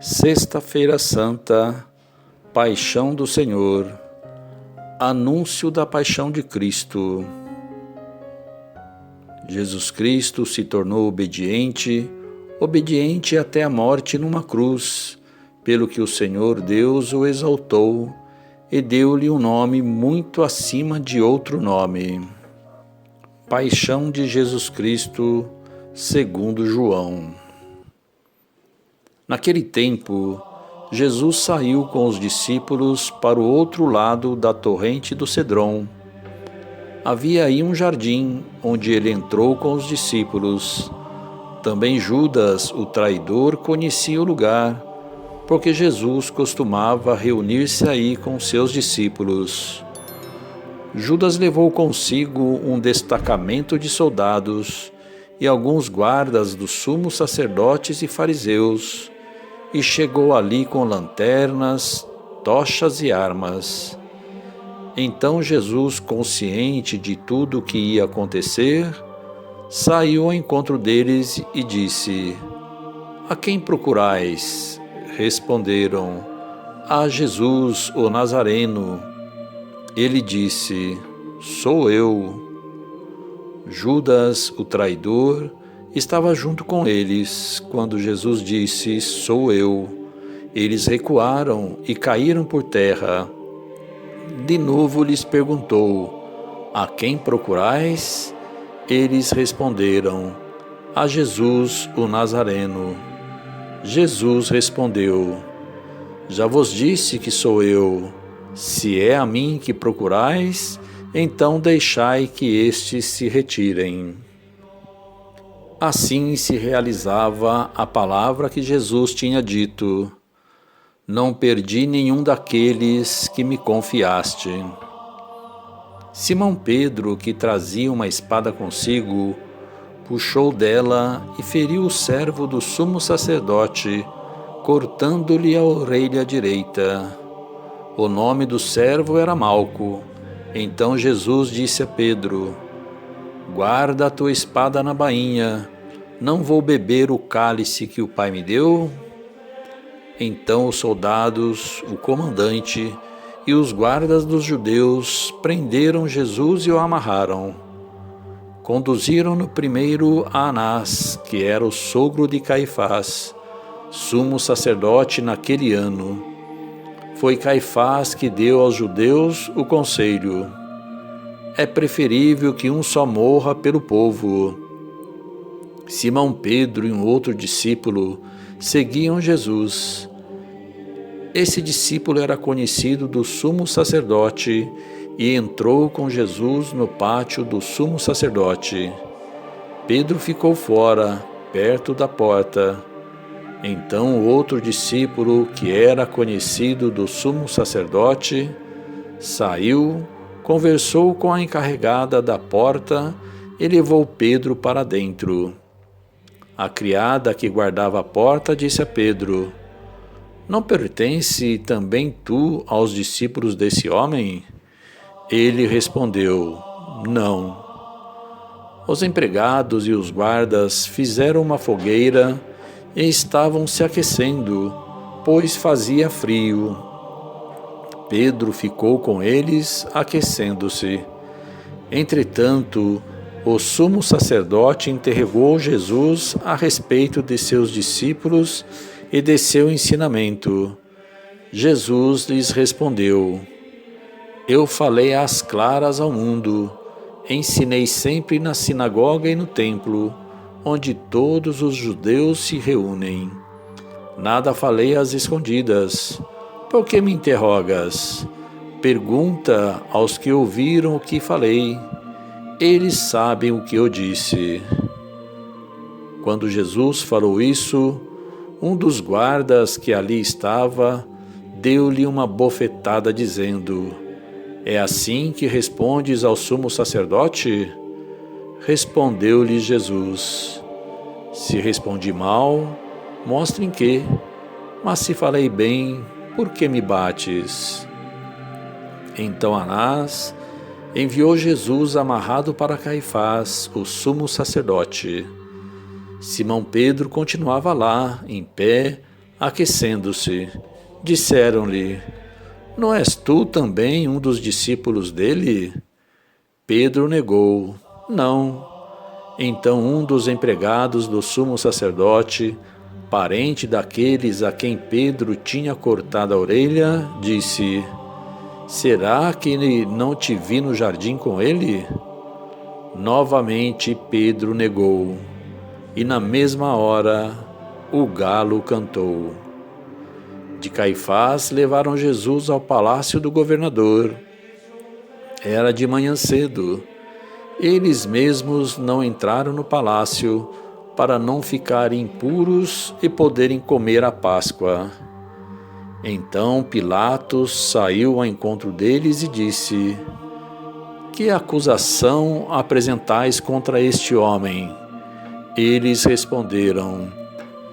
Sexta-feira Santa, Paixão do Senhor, Anúncio da Paixão de Cristo. Jesus Cristo se tornou obediente até a morte numa cruz, pelo que o Senhor Deus o exaltou e deu-lhe um nome muito acima de outro nome. Paixão de Jesus Cristo, segundo João. Naquele tempo, Jesus saiu com os discípulos para o outro lado da torrente do Cedron. Havia aí um jardim, onde ele entrou com os discípulos. Também Judas, o traidor, conhecia o lugar, porque Jesus costumava reunir-se aí com seus discípulos. Judas levou consigo um destacamento de soldados e alguns guardas dos sumos sacerdotes e fariseus, e chegou ali com lanternas, tochas e armas. Então Jesus, consciente de tudo o que ia acontecer, saiu ao encontro deles e disse: "A quem procurais?" Responderam: "A Jesus, o Nazareno." Ele disse: "Sou eu." Judas, o traidor, estava junto com eles, quando Jesus disse: "Sou eu." Eles recuaram e caíram por terra. De novo lhes perguntou: "A quem procurais?" Eles responderam: "A Jesus, o Nazareno." Jesus respondeu: "Já vos disse que sou eu. Se é a mim que procurais, então deixai que estes se retirem." Assim se realizava a palavra que Jesus tinha dito: "Não perdi nenhum daqueles que me confiaste." Simão Pedro, que trazia uma espada consigo, puxou dela e feriu o servo do sumo sacerdote, cortando-lhe a orelha direita. O nome do servo era Malco. Então Jesus disse a Pedro: "Guarda a tua espada na bainha. Não vou beber o cálice que o Pai me deu?" Então os soldados, o comandante e os guardas dos judeus prenderam Jesus e o amarraram. Conduziram-no primeiro a Anás, que era o sogro de Caifás, sumo sacerdote naquele ano. Foi Caifás que deu aos judeus o conselho: "É preferível que um só morra pelo povo." Simão Pedro e um outro discípulo seguiam Jesus. Esse discípulo era conhecido do sumo sacerdote e entrou com Jesus no pátio do sumo sacerdote. Pedro ficou fora, perto da porta. Então o outro discípulo, que era conhecido do sumo sacerdote, saiu, conversou com a encarregada da porta e levou Pedro para dentro. A criada que guardava a porta disse a Pedro: "Não pertence também tu aos discípulos desse homem?" Ele respondeu: "Não." Os empregados e os guardas fizeram uma fogueira e estavam se aquecendo, pois fazia frio. Pedro ficou com eles, aquecendo-se. Entretanto, o sumo sacerdote interrogou Jesus a respeito de seus discípulos e de seu ensinamento. Jesus lhes respondeu: "Eu falei às claras ao mundo. Ensinei sempre na sinagoga e no templo, onde todos os judeus se reúnem. Nada falei às escondidas. Por que me interrogas? Pergunta aos que ouviram o que falei. Eles sabem o que eu disse." Quando Jesus falou isso, um dos guardas que ali estava deu-lhe uma bofetada, dizendo: "É assim que respondes ao sumo sacerdote?" Respondeu-lhe Jesus: "Se respondi mal, mostre em quê. Mas se falei bem, por que me bates?" Então Anás enviou Jesus amarrado para Caifás, o sumo sacerdote. Simão Pedro continuava lá, em pé, Aquecendo-se, disseram-lhe: Não és tu também um dos discípulos dele? Pedro negou: Não. Então um dos empregados do sumo sacerdote, parente daqueles a quem Pedro tinha cortado a orelha, disse: Será que não te vi no jardim com ele? Novamente Pedro negou, e na mesma hora o galo cantou. De Caifás levaram Jesus ao palácio do governador. Era de manhã cedo. Eles mesmos não entraram no palácio para não ficarem impuros e poderem comer a Páscoa. Então Pilatos saiu ao encontro deles e disse: Que acusação apresentais contra este homem? Eles responderam: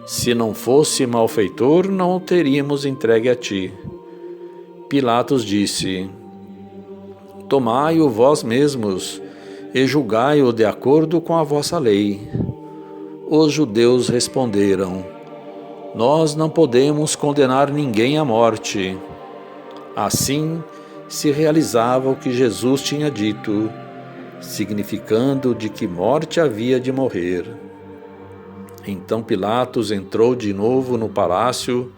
Se não fosse malfeitor, não o teríamos entregue a ti. Pilatos disse: Tomai-o vós mesmos e julgai-o de acordo com a vossa lei. Os judeus responderam: Nós não podemos condenar ninguém à morte. Assim se realizava o que Jesus tinha dito, significando de que morte havia de morrer. Então Pilatos entrou de novo no palácio,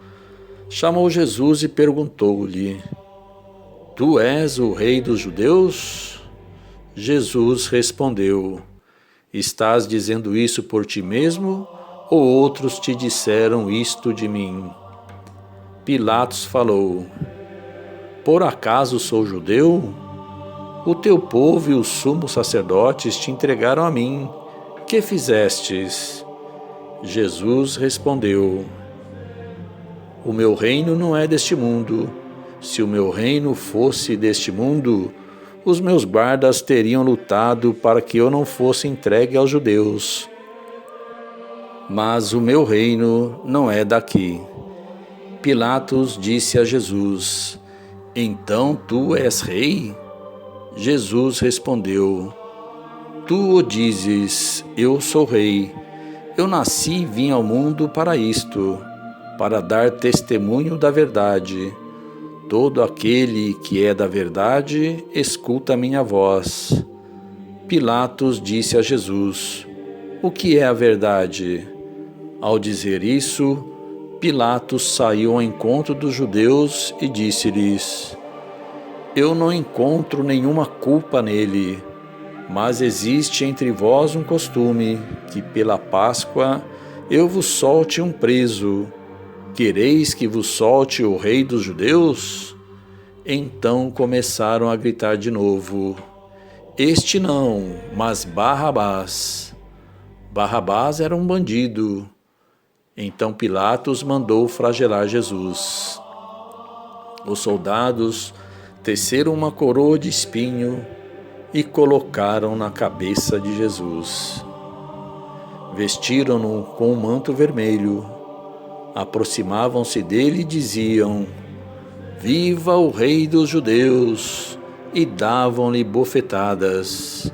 chamou Jesus e perguntou-lhe: Tu és o rei dos judeus? Jesus respondeu: Estás dizendo isso por ti mesmo, ou outros te disseram isto de mim? Pilatos falou: Por acaso sou judeu? O teu povo e os sumos sacerdotes te entregaram a mim. Que fizestes? Jesus respondeu: O meu reino não é deste mundo. Se o meu reino fosse deste mundo, os meus guardas teriam lutado para que eu não fosse entregue aos judeus. Mas o meu reino não é daqui. Pilatos disse a Jesus: Então tu és rei? Jesus respondeu: Tu o dizes, eu sou rei. Eu nasci e vim ao mundo para isto, para dar testemunho da verdade. Todo aquele que é da verdade, escuta a minha voz. Pilatos disse a Jesus: O que é a verdade? Ao dizer isso, Pilatos saiu ao encontro dos judeus e disse-lhes: Eu não encontro nenhuma culpa nele, mas existe entre vós um costume, que pela Páscoa eu vos solte um preso. Quereis que vos solte o rei dos judeus? Então começaram a gritar de novo: Este não, mas Barrabás. Barrabás era um bandido. Então Pilatos mandou flagelar Jesus. Os soldados teceram uma coroa de espinho e colocaram na cabeça de Jesus. Vestiram-no com um manto vermelho. Aproximavam-se dele e diziam: Viva o rei dos judeus! E davam-lhe bofetadas.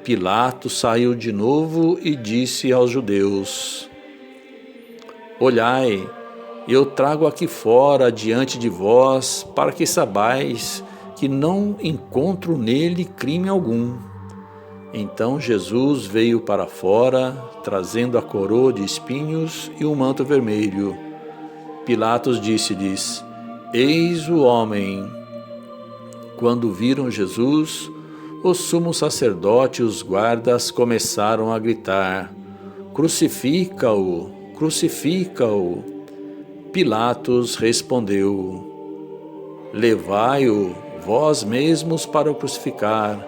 Pilatos saiu de novo e disse aos judeus: Olhai, eu trago aqui fora diante de vós, para que saibais que não encontro nele crime algum. Então Jesus veio para fora, trazendo a coroa de espinhos e o manto vermelho. Pilatos disse-lhes: Eis o homem. Quando viram Jesus, o sumo sacerdote e os guardas começaram a gritar: Crucifica-o! Crucifica-o! Pilatos respondeu: Levai-o vós mesmos para o crucificar,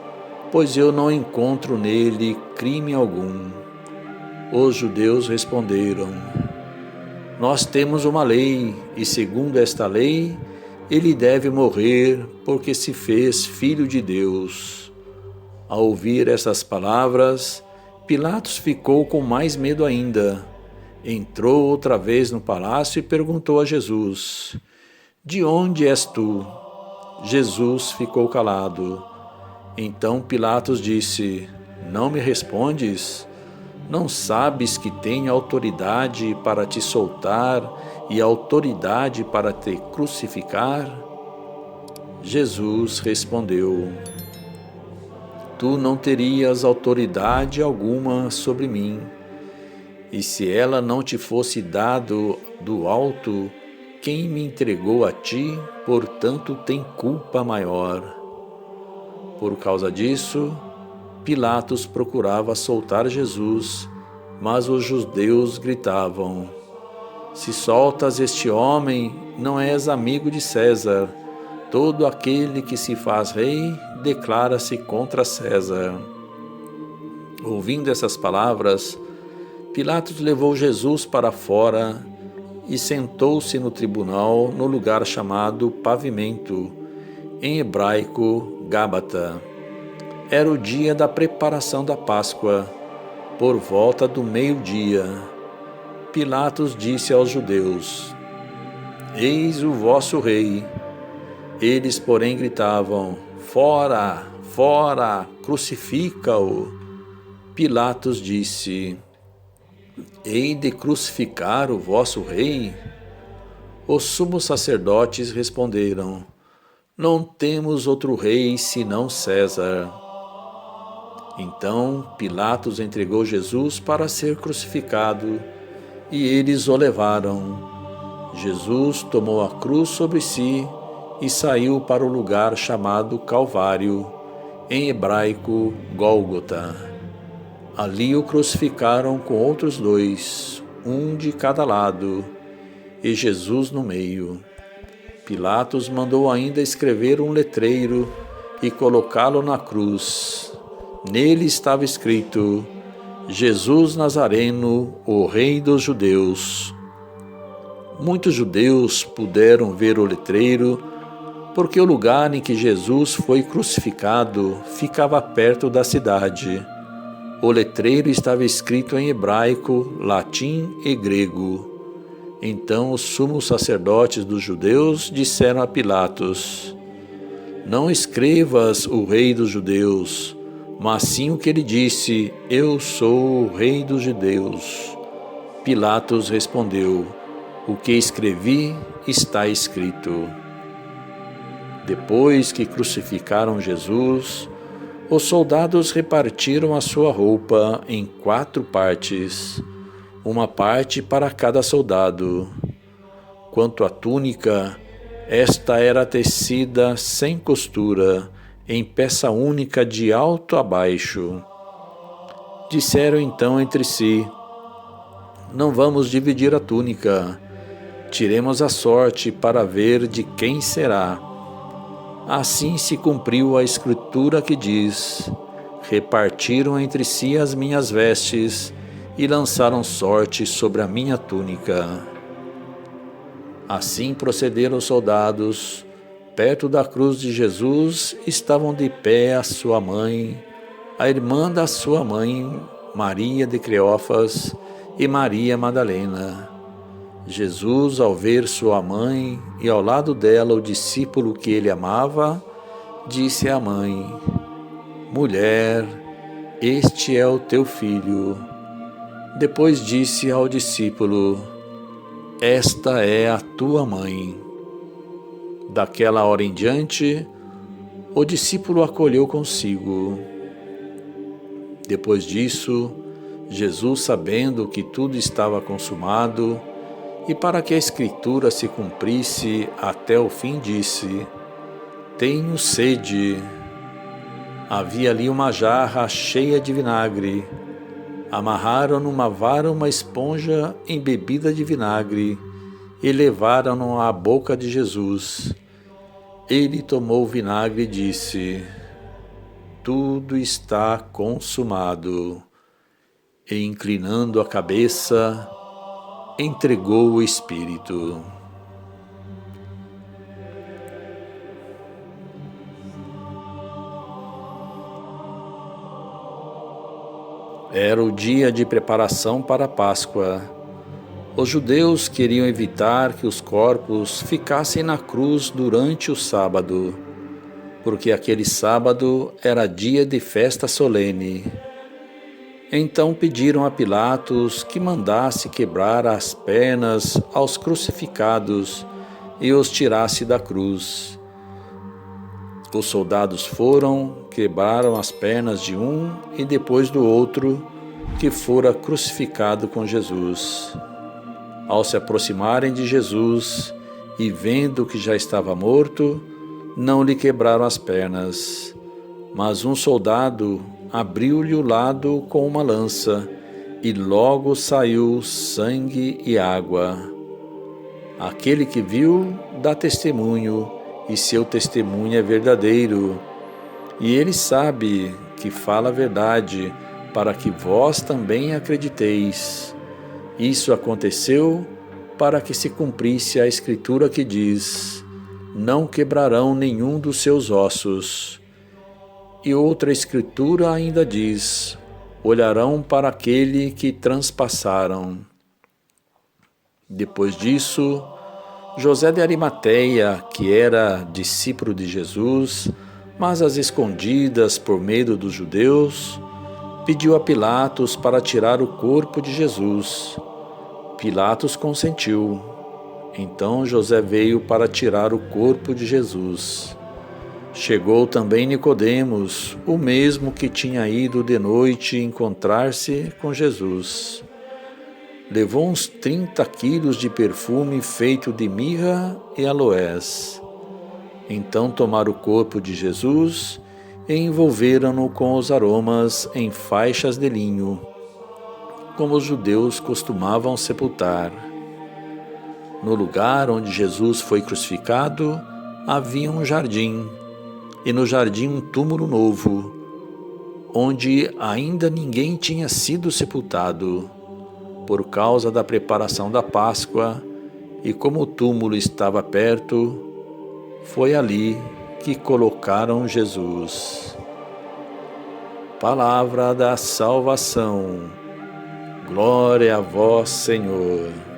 pois eu não encontro nele crime algum. Os judeus responderam: Nós temos uma lei, e segundo esta lei, ele deve morrer, porque se fez filho de Deus. Ao ouvir essas palavras, Pilatos ficou com mais medo ainda. Entrou outra vez no palácio e perguntou a Jesus: De onde és tu? Jesus ficou calado. Então Pilatos disse: Não me respondes? Não sabes que tenho autoridade para te soltar e autoridade para te crucificar? Jesus respondeu: Tu não terias autoridade alguma sobre mim, e se ela não te fosse dado do alto, quem me entregou a ti, portanto, tem culpa maior. Por causa disso, Pilatos procurava soltar Jesus, mas os judeus gritavam: Se soltas este homem, não és amigo de César. Todo aquele que se faz rei declara-se contra César. Ouvindo essas palavras, Pilatos levou Jesus para fora e sentou-se no tribunal no lugar chamado Pavimento, em hebraico Gábata. Era o dia da preparação da Páscoa, por volta do meio-dia. Pilatos disse aos judeus: Eis o vosso rei. Eles, porém, gritavam: Fora, fora, crucifica-o. Pilatos disse: Hei de crucificar o vosso rei? Os sumos sacerdotes responderam: Não temos outro rei senão César. Então Pilatos entregou Jesus para ser crucificado, e eles o levaram. Jesus tomou a cruz sobre si e saiu para o lugar chamado Calvário, em hebraico Gólgota. Ali o crucificaram com outros dois, um de cada lado, e Jesus no meio. Pilatos mandou ainda escrever um letreiro e colocá-lo na cruz. Nele estava escrito: Jesus Nazareno, o Rei dos Judeus. Muitos judeus puderam ver o letreiro, porque o lugar em que Jesus foi crucificado ficava perto da cidade. O letreiro estava escrito em hebraico, latim e grego. Então os sumos sacerdotes dos judeus disseram a Pilatos: Não escrevas o Rei dos Judeus, mas sim o que ele disse: Eu sou o Rei dos Judeus. Pilatos respondeu: O que escrevi está escrito. Depois que crucificaram Jesus, os soldados repartiram a sua roupa em 4 partes, uma parte para cada soldado. Quanto à túnica, esta era tecida sem costura, em peça única de alto a baixo. Disseram então entre si: Não vamos dividir a túnica, tiremos a sorte para ver de quem será. Assim se cumpriu a escritura que diz: Repartiram entre si as minhas vestes e lançaram sorte sobre a minha túnica. Assim procederam os soldados. Perto da cruz de Jesus estavam de pé a sua mãe, a irmã da sua mãe, Maria de Cleófas, e Maria Madalena. Jesus, ao ver sua mãe e ao lado dela o discípulo que ele amava, disse à mãe: Mulher, este é o teu filho. Depois disse ao discípulo: Esta é a tua mãe. Daquela hora em diante, o discípulo acolheu consigo. Depois disso, Jesus, sabendo que tudo estava consumado, e para que a Escritura se cumprisse até o fim, disse: Tenho sede. Havia ali uma jarra cheia de vinagre. Amarraram numa vara uma esponja embebida de vinagre e levaram-no à boca de Jesus. Ele tomou o vinagre e disse: Tudo está consumado. E, inclinando a cabeça, entregou o Espírito. Era o dia de preparação para a Páscoa. Os judeus queriam evitar que os corpos ficassem na cruz durante o sábado, porque aquele sábado era dia de festa solene. Então pediram a Pilatos que mandasse quebrar as pernas aos crucificados e os tirasse da cruz. Os soldados foram, quebraram as pernas de um e depois do outro, que fora crucificado com Jesus. Ao se aproximarem de Jesus e vendo que já estava morto, não lhe quebraram as pernas, mas um soldado abriu-lhe o lado com uma lança, e logo saiu sangue e água. Aquele que viu dá testemunho, e seu testemunho é verdadeiro. E ele sabe que fala a verdade, para que vós também acrediteis. Isso aconteceu para que se cumprisse a Escritura que diz: não quebrarão nenhum dos seus ossos. E outra Escritura ainda diz: olharão para aquele que transpassaram. Depois disso, José de Arimateia, que era discípulo de Jesus, mas às escondidas por medo dos judeus, pediu a Pilatos para tirar o corpo de Jesus. Pilatos consentiu. Então José veio para tirar o corpo de Jesus. Chegou também Nicodemos, o mesmo que tinha ido de noite encontrar-se com Jesus. Levou uns 30 quilos de perfume feito de mirra e aloés. Então tomaram o corpo de Jesus e envolveram-no com os aromas em faixas de linho, como os judeus costumavam sepultar. No lugar onde Jesus foi crucificado, havia um jardim, e no jardim um túmulo novo, onde ainda ninguém tinha sido sepultado, por causa da preparação da Páscoa, e como o túmulo estava perto, foi ali que colocaram Jesus. Palavra da salvação. Glória a vós, Senhor.